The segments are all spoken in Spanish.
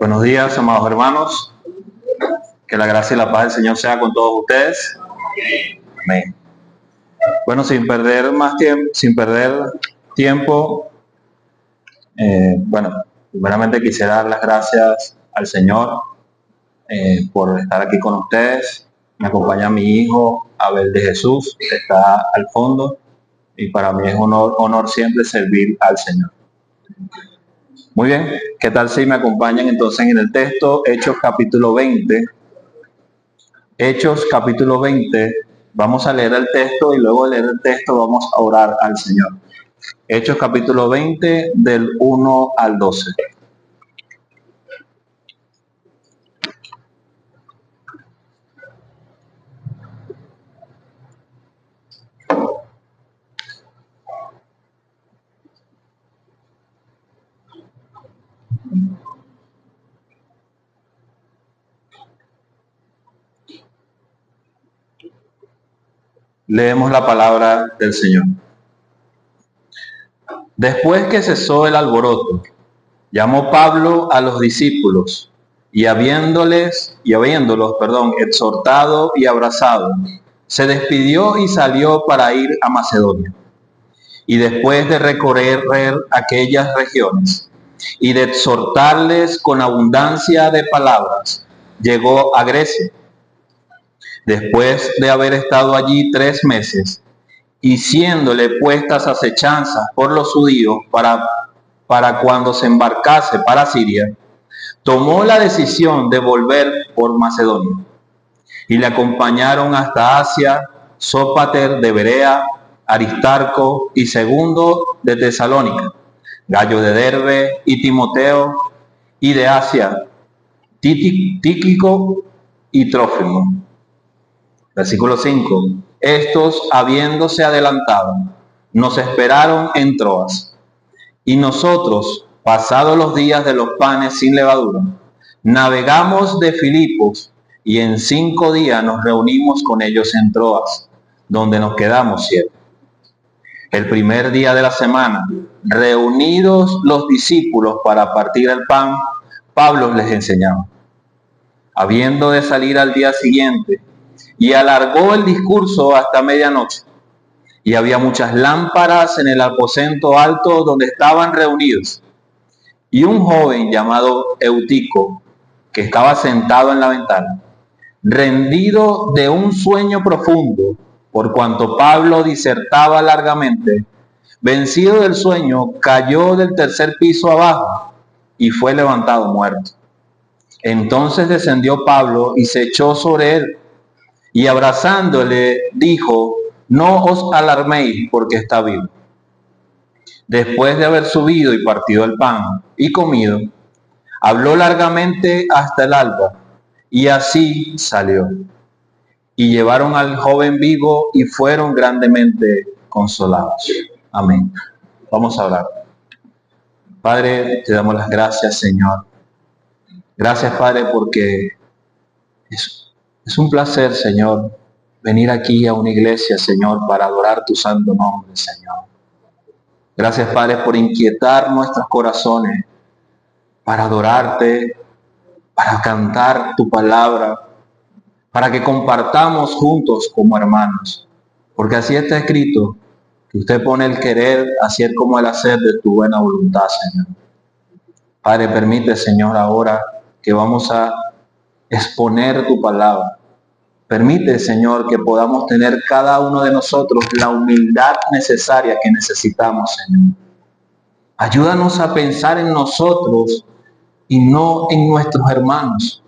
Buenos días, amados hermanos. Que la gracia y la paz del Señor sea con todos ustedes. Amén. Bueno, sin perder tiempo, primeramente quisiera dar las gracias al Señor por estar aquí con ustedes. Me acompaña mi hijo Abel de Jesús, que está al fondo, y para mí es un honor siempre servir al Señor. Muy bien, ¿qué tal si me acompañan entonces en el texto Hechos capítulo 20? Hechos capítulo 20, vamos a leer el texto y luego de leer el texto vamos a orar al Señor. Hechos capítulo 20 del 1 al 12. Leemos la palabra del Señor. Después que cesó el alboroto, llamó Pablo a los discípulos y habiéndolos, exhortado y abrazado, se despidió y salió para ir a Macedonia. Y después de recorrer aquellas regiones y de exhortarles con abundancia de palabras, llegó a Grecia. Después de haber estado allí 3 meses, y siéndole puestas acechanzas por los judíos para cuando se embarcase para Siria, tomó la decisión de volver por Macedonia. Y le acompañaron hasta Asia Sópater de Berea, Aristarco y Segundo de Tesalónica, Gallo de Derbe y Timoteo, y de Asia Tíquico y Trófimo. Versículo 5. Estos, habiéndose adelantado, nos esperaron en Troas. Y nosotros, pasados los días de los panes sin levadura, navegamos de Filipos y en 5 días nos reunimos con ellos en Troas, donde nos quedamos 7. El primer día de la semana, reunidos los discípulos para partir el pan, Pablo les enseñaba. Habiendo de salir al día siguiente, y alargó el discurso hasta medianoche. Y había muchas lámparas en el aposento alto donde estaban reunidos. Y un joven llamado Eutico, que estaba sentado en la ventana, rendido de un sueño profundo, por cuanto Pablo disertaba largamente, vencido del sueño, cayó del 3er piso abajo y fue levantado muerto. Entonces descendió Pablo y se echó sobre él, y abrazándole dijo: no os alarméis, porque está vivo. Después de haber subido y partido el pan y comido, habló largamente hasta el alba, y así salió. Y llevaron al joven vivo y fueron grandemente consolados. Amén. Vamos a orar. Padre, te damos las gracias, Señor. Gracias, Padre, porque es un placer, Señor, venir aquí a una iglesia, Señor, para adorar tu santo nombre, Señor. Gracias, Padre, por inquietar nuestros corazones, para adorarte, para cantar tu palabra, para que compartamos juntos como hermanos. Porque así está escrito, que usted pone el querer, así es como el hacer de tu buena voluntad, Señor. Padre, permite, Señor, ahora que vamos a exponer tu palabra. Permite, Señor, que podamos tener cada uno de nosotros la humildad necesaria que necesitamos, Señor. Ayúdanos a pensar en nosotros y no en nuestros hermanos.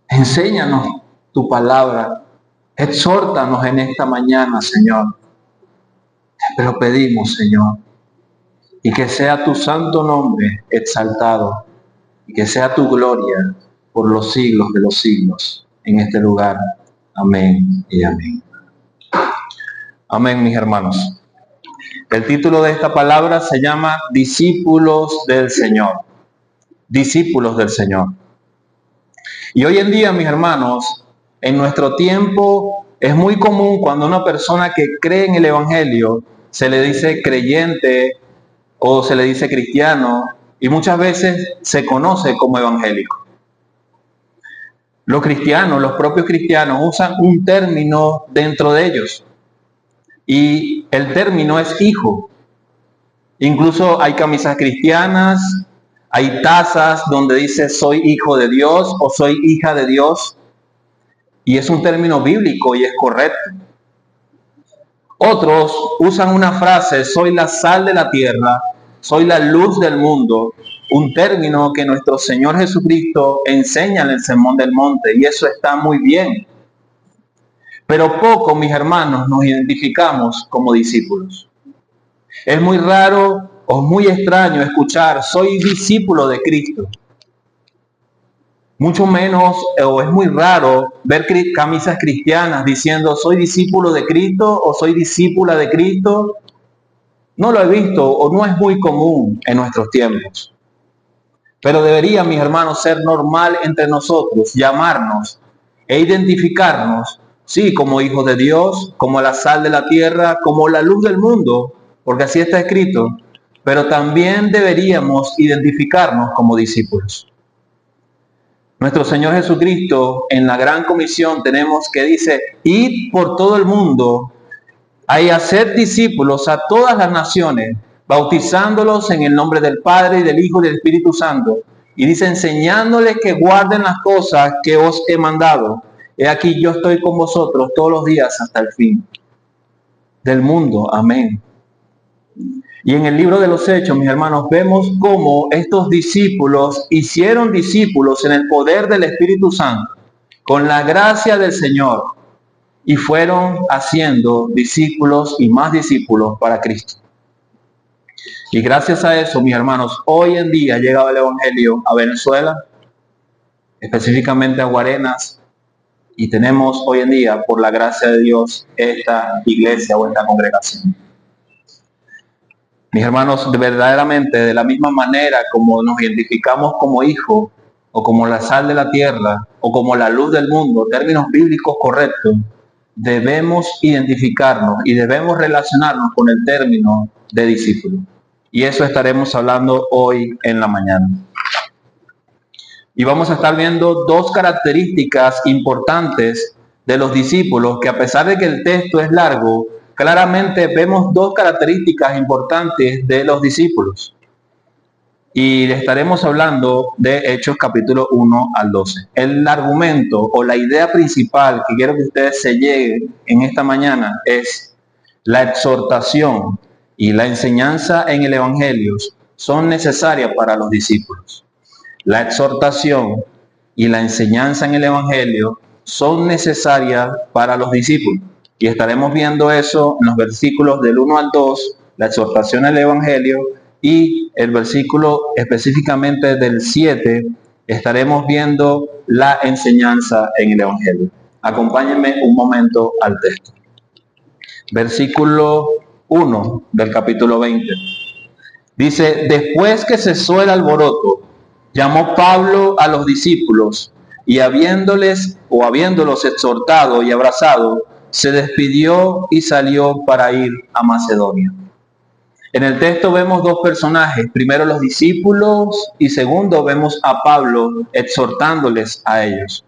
Enséñanos tu palabra. Exhórtanos en esta mañana, Señor. Te lo pedimos, Señor. Y que sea tu santo nombre exaltado. Y que sea tu gloria por los siglos de los siglos en este lugar. Amén y amén. Amén, mis hermanos. El título de esta palabra se llama Discípulos del Señor. Discípulos del Señor. Y hoy en día, mis hermanos, en nuestro tiempo es muy común cuando una persona que cree en el Evangelio se le dice creyente o se le dice cristiano y muchas veces se conoce como evangélico. Los cristianos, los propios cristianos, usan un término dentro de ellos, y el término es hijo. Incluso hay camisas cristianas, hay tazas donde dice soy hijo de Dios o soy hija de Dios, y es un término bíblico y es correcto. Otros usan una frase, soy la sal de la tierra, soy la luz del mundo, un término que nuestro Señor Jesucristo enseña en el Sermón del Monte, y eso está muy bien. Pero poco, mis hermanos, nos identificamos como discípulos. Es muy raro o muy extraño escuchar, soy discípulo de Cristo. Mucho menos, o es muy raro ver camisas cristianas diciendo, soy discípulo de Cristo o soy discípula de Cristo. No lo he visto o no es muy común en nuestros tiempos. Pero debería, mis hermanos, ser normal entre nosotros llamarnos e identificarnos, sí, como hijos de Dios, como la sal de la tierra, como la luz del mundo, porque así está escrito, pero también deberíamos identificarnos como discípulos. Nuestro Señor Jesucristo, en la gran comisión tenemos que dice, id por todo el mundo y hacer discípulos a todas las naciones, bautizándolos en el nombre del Padre y del Hijo y del Espíritu Santo. Y dice, enseñándoles que guarden las cosas que os he mandado. He aquí yo estoy con vosotros todos los días hasta el fin del mundo. Amén. Y en el libro de los Hechos, mis hermanos, vemos cómo estos discípulos hicieron discípulos en el poder del Espíritu Santo, con la gracia del Señor, y fueron haciendo discípulos y más discípulos para Cristo. Y gracias a eso, mis hermanos, hoy en día ha llegado el Evangelio a Venezuela, específicamente a Guarenas, y tenemos hoy en día, por la gracia de Dios, esta iglesia o esta congregación. Mis hermanos, verdaderamente, de la misma manera como nos identificamos como hijos, o como la sal de la tierra, o como la luz del mundo, términos bíblicos correctos, debemos identificarnos y debemos relacionarnos con el término de discípulo. Y eso estaremos hablando hoy en la mañana. Y vamos a estar viendo dos características importantes de los discípulos, que a pesar de que el texto es largo, claramente vemos dos características importantes de los discípulos. Y estaremos hablando de Hechos capítulo 1 al 12. El argumento o la idea principal que quiero que ustedes se lleguen en esta mañana es la exhortación y la enseñanza en el Evangelio son necesarias para los discípulos. La exhortación y la enseñanza en el Evangelio son necesarias para los discípulos. Y estaremos viendo eso en los versículos del 1 al 2, la exhortación al Evangelio, y el versículo específicamente del 7, estaremos viendo la enseñanza en el Evangelio. Acompáñenme un momento al texto. Versículo 1 del capítulo 20. Dice, después que cesó el alboroto, llamó Pablo a los discípulos y habiéndolos exhortado y abrazado, se despidió y salió para ir a Macedonia. En el texto vemos dos personajes, primero los discípulos y segundo vemos a Pablo exhortándoles a ellos.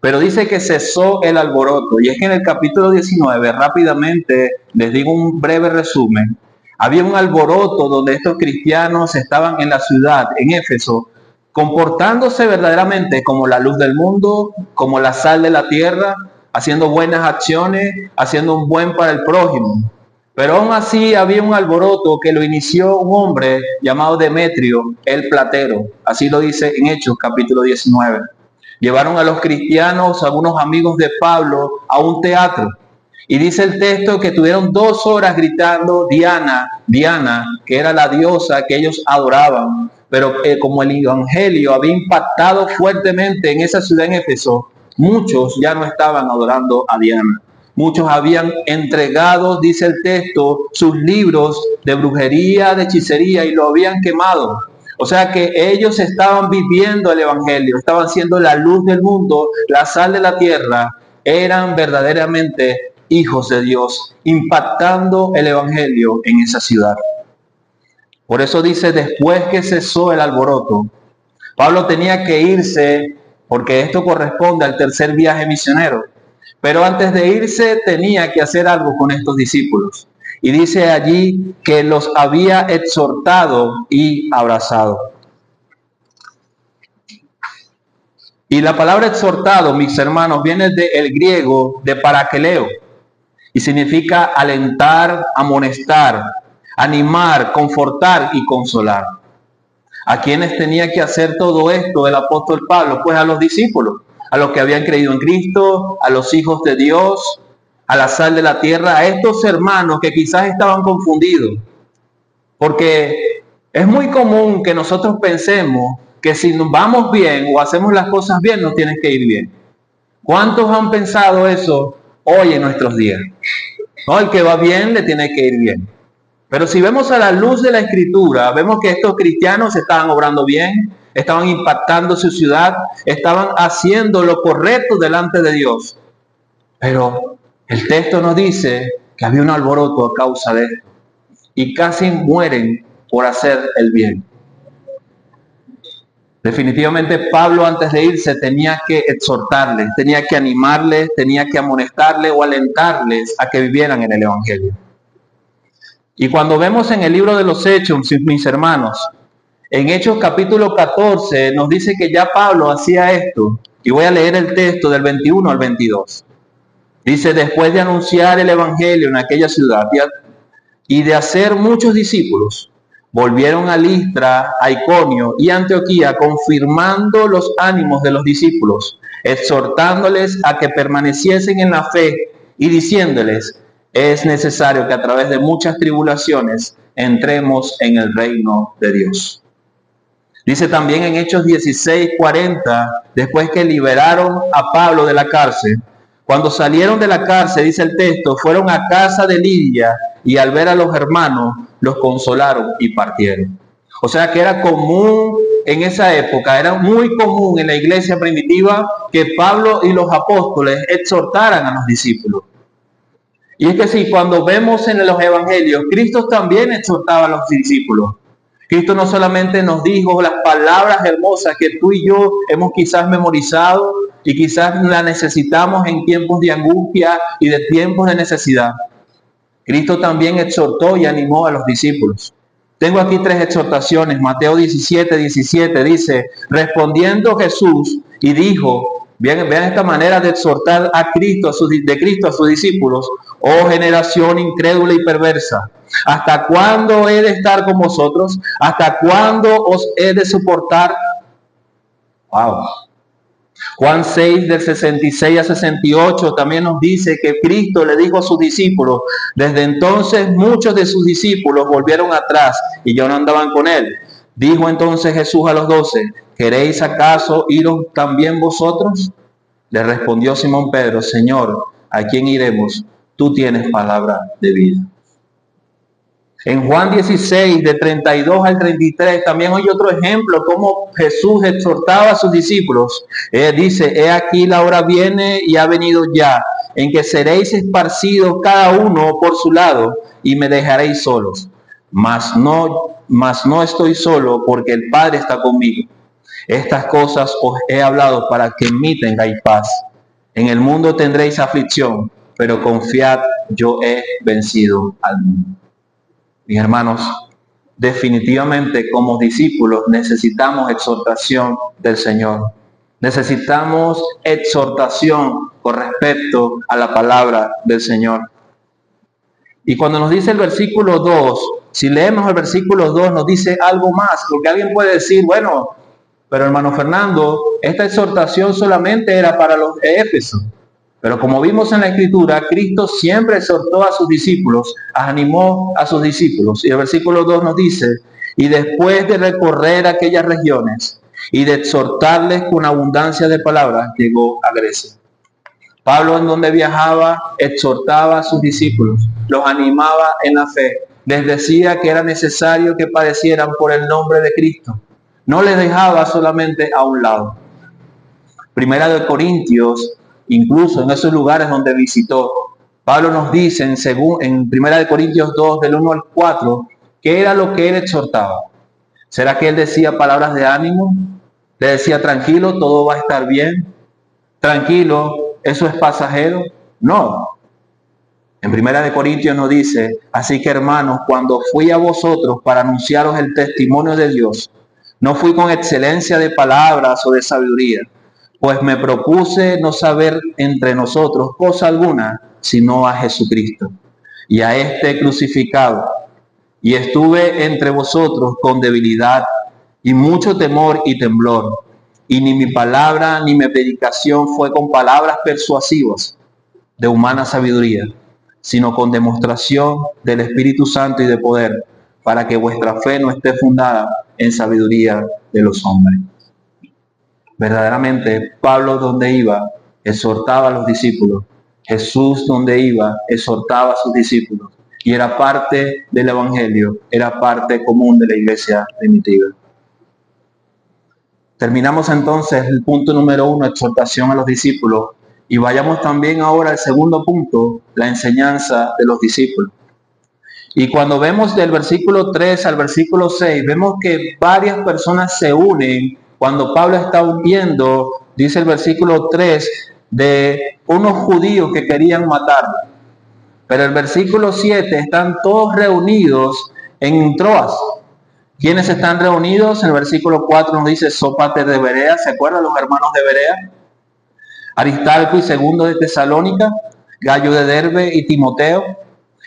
Pero dice que cesó el alboroto, y es que en el capítulo 19, rápidamente les digo un breve resumen, había un alboroto donde estos cristianos estaban en la ciudad, en Éfeso, comportándose verdaderamente como la luz del mundo, como la sal de la tierra, haciendo buenas acciones, haciendo un buen para el prójimo. Pero aún así había un alboroto que lo inició un hombre llamado Demetrio, el platero. Así lo dice en Hechos capítulo 19. Llevaron a los cristianos, algunos amigos de Pablo, a un teatro. Y dice el texto que tuvieron 2 horas gritando Diana, Diana, que era la diosa que ellos adoraban. Pero como el evangelio había impactado fuertemente en esa ciudad en Éfeso, muchos ya no estaban adorando a Diana. Muchos habían entregado, dice el texto, sus libros de brujería, de hechicería, y lo habían quemado. O sea que ellos estaban viviendo el evangelio, estaban siendo la luz del mundo, la sal de la tierra, eran verdaderamente hijos de Dios, impactando el evangelio en esa ciudad. Por eso dice, después que cesó el alboroto, Pablo tenía que irse, porque esto corresponde al tercer viaje misionero. Pero antes de irse tenía que hacer algo con estos discípulos. Y dice allí que los había exhortado y abrazado. Y la palabra exhortado, mis hermanos, viene del griego de parakeleo y significa alentar, amonestar, animar, confortar y consolar. ¿A quiénes tenía que hacer todo esto el apóstol Pablo? Pues a los discípulos, a los que habían creído en Cristo, a los hijos de Dios, a la sal de la tierra, a estos hermanos que quizás estaban confundidos. Porque es muy común que nosotros pensemos que si nos vamos bien o hacemos las cosas bien, nos tienen que ir bien. ¿Cuántos han pensado eso hoy en nuestros días? No, el que va bien le tiene que ir bien. Pero si vemos a la luz de la Escritura, vemos que estos cristianos estaban obrando bien, estaban impactando su ciudad, estaban haciendo lo correcto delante de Dios. Pero el texto nos dice que había un alboroto a causa de esto y casi mueren por hacer el bien. Definitivamente Pablo antes de irse tenía que exhortarles, tenía que animarles, tenía que amonestarles o alentarles a que vivieran en el Evangelio. Y cuando vemos en el libro de los Hechos, mis hermanos, en Hechos capítulo 14 nos dice que ya Pablo hacía esto. Y voy a leer el texto del 21 al 22. Dice, después de anunciar el Evangelio en aquella ciudad y de hacer muchos discípulos, volvieron a Listra, a Iconio y Antioquía, confirmando los ánimos de los discípulos, exhortándoles a que permaneciesen en la fe y diciéndoles, es necesario que a través de muchas tribulaciones entremos en el reino de Dios. Dice también en Hechos 16:40, después que liberaron a Pablo de la cárcel, cuando salieron de la cárcel, dice el texto, fueron a casa de Lidia y al ver a los hermanos, los consolaron y partieron. O sea que era común en esa época, era muy común en la iglesia primitiva que Pablo y los apóstoles exhortaran a los discípulos. Y es que sí, cuando vemos en los evangelios, Cristo también exhortaba a los discípulos. Cristo no solamente nos dijo las palabras hermosas que tú y yo hemos quizás memorizado y quizás las necesitamos en tiempos de angustia y de tiempos de necesidad. Cristo también exhortó y animó a los discípulos. Tengo aquí 3 exhortaciones. Mateo 17:17 dice, respondiendo Jesús y dijo, vean esta manera de exhortar a Cristo, de Cristo a sus discípulos, oh generación incrédula y perversa, ¿hasta cuándo he de estar con vosotros? ¿Hasta cuándo os he de soportar? Wow. Juan 6 del 66 a 68 también nos dice que Cristo le dijo a sus discípulos, desde entonces muchos de sus discípulos volvieron atrás y ya no andaban con él. Dijo entonces Jesús a los 12, ¿queréis acaso iros también vosotros? Le respondió Simón Pedro, Señor, ¿a quién iremos? Tú tienes palabra de vida. En Juan 16, de 32 al 33, también hay otro ejemplo, cómo Jesús exhortaba a sus discípulos. Dice, he aquí la hora viene y ha venido ya, en que seréis esparcidos cada uno por su lado y me dejaréis solos. Mas no estoy solo, porque el Padre está conmigo. Estas cosas os he hablado para que en mí tengáis paz. En el mundo tendréis aflicción, pero confiad, yo he vencido al mundo. Mis hermanos, definitivamente como discípulos necesitamos exhortación del Señor. Necesitamos exhortación con respecto a la palabra del Señor. Y cuando nos dice el versículo 2, si leemos el versículo 2 nos dice algo más, porque alguien puede decir, bueno, pero hermano Fernando, esta exhortación solamente era para los de Éfeso. Pero como vimos en la Escritura, Cristo siempre exhortó a sus discípulos, animó a sus discípulos. Y el versículo 2 nos dice, y después de recorrer aquellas regiones y de exhortarles con abundancia de palabras, llegó a Grecia. Pablo, en donde viajaba, exhortaba a sus discípulos, los animaba en la fe, les decía que era necesario que padecieran por el nombre de Cristo. No les dejaba solamente a un lado. Primera de Corintios, incluso en esos lugares donde visitó, Pablo nos dice en Primera de Corintios 2, del 1 al 4, ¿Qué era lo que él exhortaba? ¿Será que él decía palabras de ánimo? ¿Le decía tranquilo, todo va a estar bien? Tranquilo, eso es pasajero. No. En 1 Corintios nos dice, así que hermanos, cuando fui a vosotros para anunciaros el testimonio de Dios, no fui con excelencia de palabras o de sabiduría, pues me propuse no saber entre nosotros cosa alguna, sino a Jesucristo y a este crucificado. Y estuve entre vosotros con debilidad y mucho temor y temblor, y ni mi palabra ni mi predicación fue con palabras persuasivas de humana sabiduría, sino con demostración del Espíritu Santo y de poder, para que vuestra fe no esté fundada en sabiduría de los hombres. Verdaderamente, Pablo donde iba, exhortaba a los discípulos. Jesús donde iba, exhortaba a sus discípulos. Y era parte del Evangelio, era parte común de la iglesia primitiva. Terminamos entonces el punto número 1, exhortación a los discípulos. Y vayamos también ahora al segundo punto, la enseñanza de los discípulos. Y cuando vemos del versículo 3 al versículo 6, vemos que varias personas se unen cuando Pablo está huyendo, dice el versículo 3, de unos judíos que querían matarlo. Pero el versículo 7 están todos reunidos en Troas. ¿Quiénes están reunidos? En el versículo 4 nos dice Sópater de Berea, ¿se acuerdan los hermanos de Berea? Aristarco y Segundo de Tesalónica, Gallo de Derbe y Timoteo.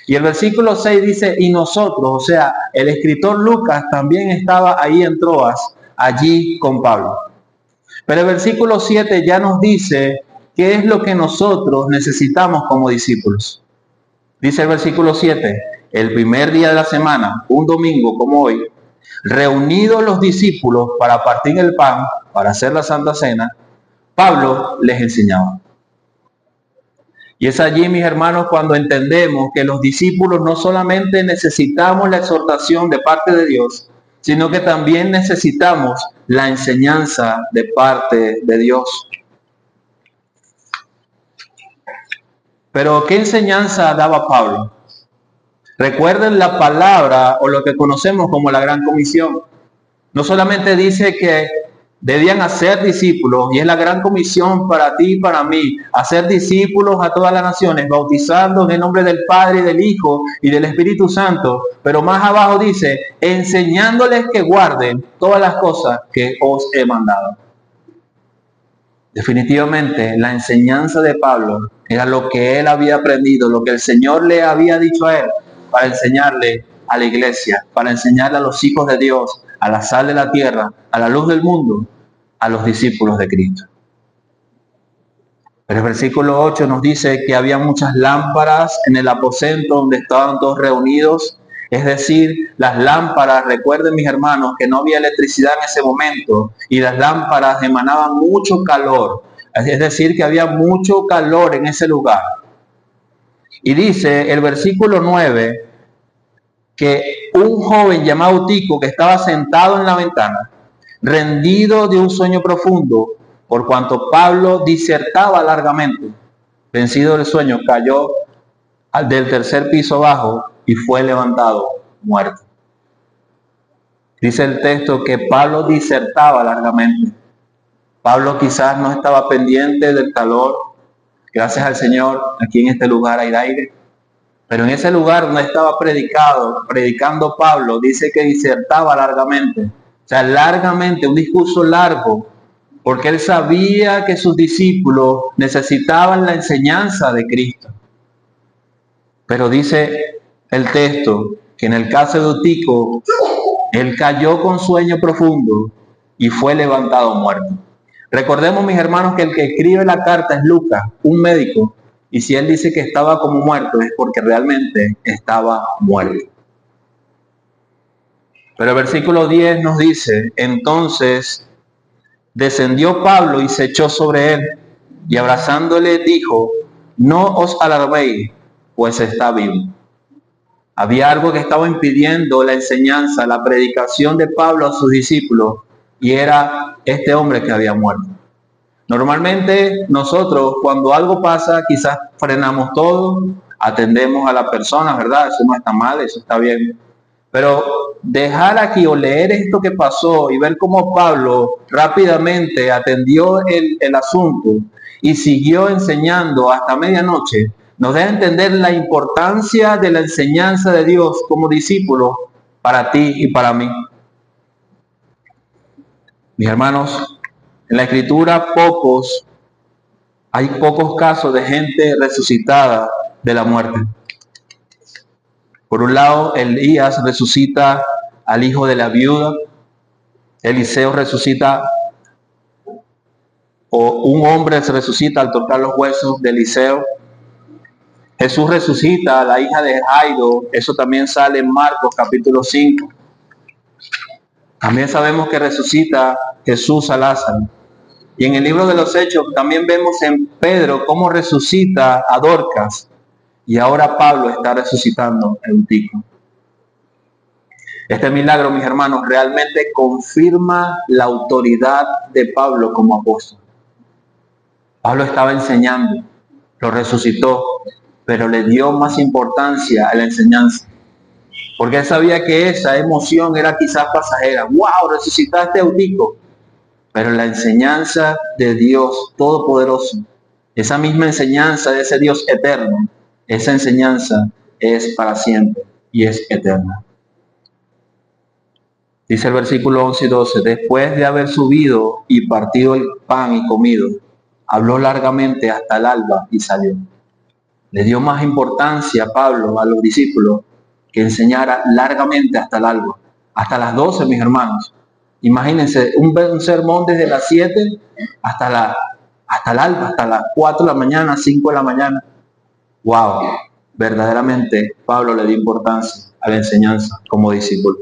Y el versículo 6 dice, y nosotros, o sea, el escritor Lucas también estaba ahí en Troas, allí con Pablo. Pero el versículo 7 ya nos dice qué es lo que nosotros necesitamos como discípulos. Dice el versículo 7, el primer día de la semana, un domingo como hoy, reunidos los discípulos para partir el pan, para hacer la Santa Cena, Pablo les enseñaba. Y es allí, mis hermanos, cuando entendemos que los discípulos no solamente necesitamos la exhortación de parte de Dios, sino que también necesitamos la enseñanza de parte de Dios. Pero, ¿qué enseñanza daba Pablo? Recuerden la palabra o lo que conocemos como la Gran Comisión. No solamente dice que debían hacer discípulos, y es la gran comisión para ti y para mí, hacer discípulos a todas las naciones, bautizando en el nombre del Padre, y del Hijo y del Espíritu Santo. Pero más abajo dice, enseñándoles que guarden todas las cosas que os he mandado. Definitivamente, la enseñanza de Pablo era lo que él había aprendido, lo que el Señor le había dicho a él, para enseñarle a la iglesia, para enseñarle a los hijos de Dios, a la sal de la tierra, a la luz del mundo, a los discípulos de Cristo. Pero el versículo 8 nos dice que había muchas lámparas en el aposento donde estaban todos reunidos. Es decir, las lámparas, recuerden mis hermanos, que no había electricidad en ese momento y las lámparas emanaban mucho calor. Es decir, que había mucho calor en ese lugar. Y dice el versículo 9 que un joven llamado Tico, que estaba sentado en la ventana, rendido de un sueño profundo, por cuanto Pablo disertaba largamente, vencido del sueño, cayó del tercer piso abajo y fue levantado muerto. Dice el texto que Pablo disertaba largamente. Pablo quizás no estaba pendiente del calor. Gracias al Señor, aquí en este lugar hay aire. Pero en ese lugar donde estaba predicando Pablo, dice que disertaba largamente. O sea, largamente, un discurso largo, porque él sabía que sus discípulos necesitaban la enseñanza de Cristo. Pero dice el texto que en el caso de Eutico, él cayó con sueño profundo y fue levantado muerto. Recordemos, mis hermanos, que el que escribe la carta es Lucas, un médico, y si él dice que estaba como muerto es porque realmente estaba muerto. Pero el versículo 10 nos dice, entonces descendió Pablo y se echó sobre él, y abrazándole dijo, no os alarméis, pues está vivo. Había algo que estaba impidiendo la enseñanza, la predicación de Pablo a sus discípulos, y era este hombre que había muerto. Normalmente nosotros cuando algo pasa quizás frenamos todo, atendemos a la persona, ¿verdad? Eso no está mal, eso está bien. Pero dejar aquí o leer esto que pasó y ver cómo Pablo rápidamente atendió el asunto y siguió enseñando hasta medianoche, nos deja entender la importancia de la enseñanza de Dios como discípulo para ti y para mí. Mis hermanos, en la Escritura hay pocos casos de gente resucitada de la muerte. Por un lado, Elías resucita al hijo de la viuda, Eliseo resucita, o un hombre se resucita al tocar los huesos de Eliseo. Jesús resucita a la hija de Jairo, eso también sale en Marcos capítulo 5. También sabemos que resucita Jesús a Lázaro. Y en el libro de los Hechos también vemos en Pedro cómo resucita a Dorcas. Y ahora Pablo está resucitando a Eutico. Este milagro, mis hermanos, realmente confirma la autoridad de Pablo como apóstol. Pablo estaba enseñando, lo resucitó, pero le dio más importancia a la enseñanza. Porque él sabía que esa emoción era quizás pasajera. ¡Wow! Resucitaste a Eutico. Pero la enseñanza de Dios Todopoderoso, esa misma enseñanza de ese Dios eterno, esa enseñanza es para siempre y es eterna. Dice el versículo 11 y 12, después de haber subido y partido el pan y comido, habló largamente hasta el alba y salió. Le dio más importancia a Pablo, a los discípulos, que enseñara largamente hasta el alba, hasta las 12, mis hermanos. Imagínense, un sermón desde las 7 hasta el alba, hasta las 4 de la mañana, 5 de la mañana. ¡Wow! Verdaderamente Pablo le dio importancia a la enseñanza como discípulo.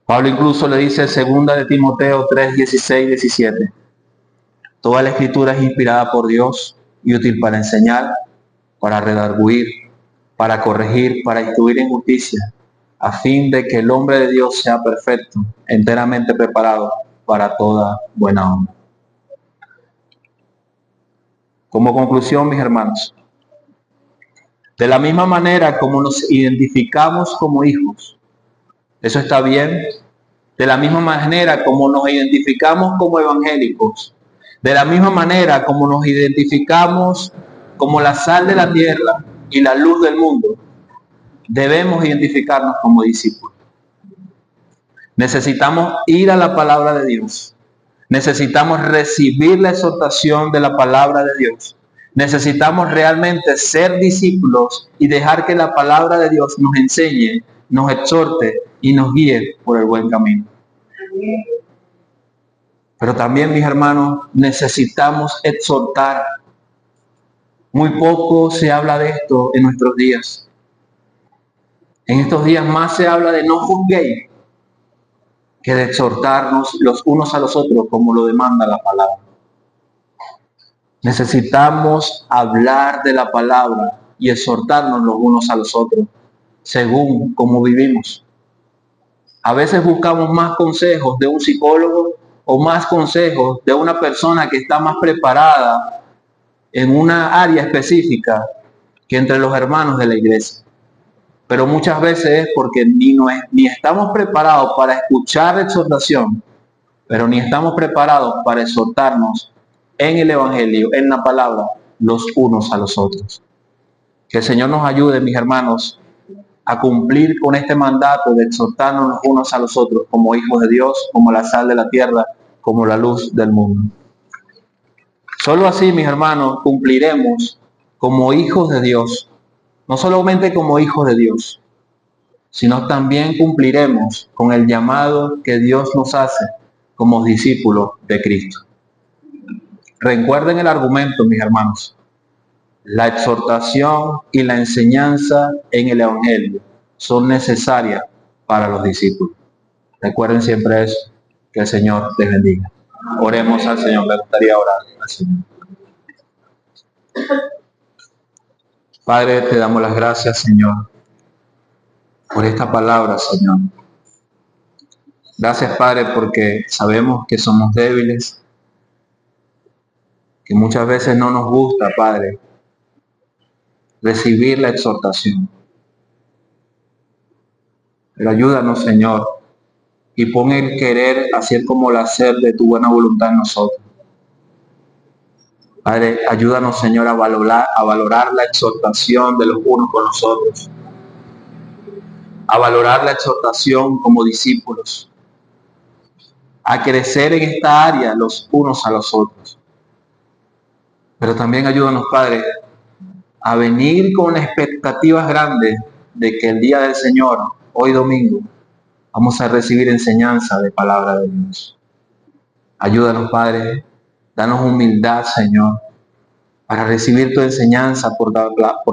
Pablo incluso le dice en 2 de Timoteo 3, 16, 17. Toda la escritura es inspirada por Dios y útil para enseñar, para redarguir, para corregir, para instruir en justicia, a fin de que el hombre de Dios sea perfecto, enteramente preparado para toda buena obra. Como conclusión, mis hermanos, de la misma manera como nos identificamos como hijos, eso está bien. De la misma manera como nos identificamos como evangélicos, de la misma manera como nos identificamos como la sal de la tierra y la luz del mundo, debemos identificarnos como discípulos. Necesitamos ir a la palabra de Dios. Necesitamos recibir la exhortación de la palabra de Dios. Necesitamos realmente ser discípulos y dejar que la palabra de Dios nos enseñe, nos exhorte y nos guíe por el buen camino. Pero también, mis hermanos, necesitamos exhortar. Muy poco se habla de esto en nuestros días. En estos días más se habla de no juzguéis que de exhortarnos los unos a los otros como lo demanda la palabra. Necesitamos hablar de la palabra y exhortarnos los unos a los otros según cómo vivimos. A veces buscamos más consejos de un psicólogo o más consejos de una persona que está más preparada en una área específica que entre los hermanos de la iglesia. Pero muchas veces es porque ni estamos preparados para escuchar exhortación, pero ni estamos preparados para exhortarnos en el Evangelio, en la palabra, los unos a los otros. Que el Señor nos ayude, mis hermanos, a cumplir con este mandato de exhortarnos los unos a los otros como hijos de Dios, como la sal de la tierra, como la luz del mundo. Solo así, mis hermanos, cumpliremos como hijos de Dios, no solamente como hijos de Dios, sino también cumpliremos con el llamado que Dios nos hace como discípulos de Cristo. Recuerden el argumento, mis hermanos. La exhortación y la enseñanza en el Evangelio son necesarias para los discípulos. Recuerden siempre eso. Que el Señor les bendiga. Oremos al Señor. Me gustaría orar al Señor. Padre, te damos las gracias, Señor, por esta palabra, Señor. Gracias, Padre, porque sabemos que somos débiles, que muchas veces no nos gusta, Padre, recibir la exhortación. Pero ayúdanos, Señor, y pon el querer, así como el hacer de tu buena voluntad en nosotros. Padre, ayúdanos, Señor, a valorar la exhortación de los unos con los otros, a valorar la exhortación como discípulos, a crecer en esta área los unos a los otros. Pero también ayúdanos, Padre, a venir con expectativas grandes de que el día del Señor, hoy domingo, vamos a recibir enseñanza de palabra de Dios. Ayúdanos, Padre, danos humildad, Señor, para recibir tu enseñanza por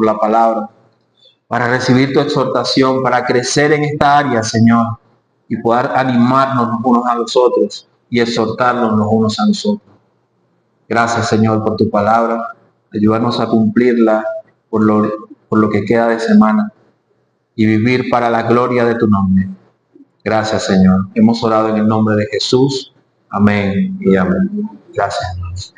la palabra, para recibir tu exhortación, para crecer en esta área, Señor, y poder animarnos los unos a los otros y exhortarnos los unos a los otros. Gracias, Señor, por tu palabra. Ayúdanos a cumplirla por lo que queda de semana y vivir para la gloria de tu nombre. Gracias, Señor. Hemos orado en el nombre de Jesús. Amén y amén. Gracias.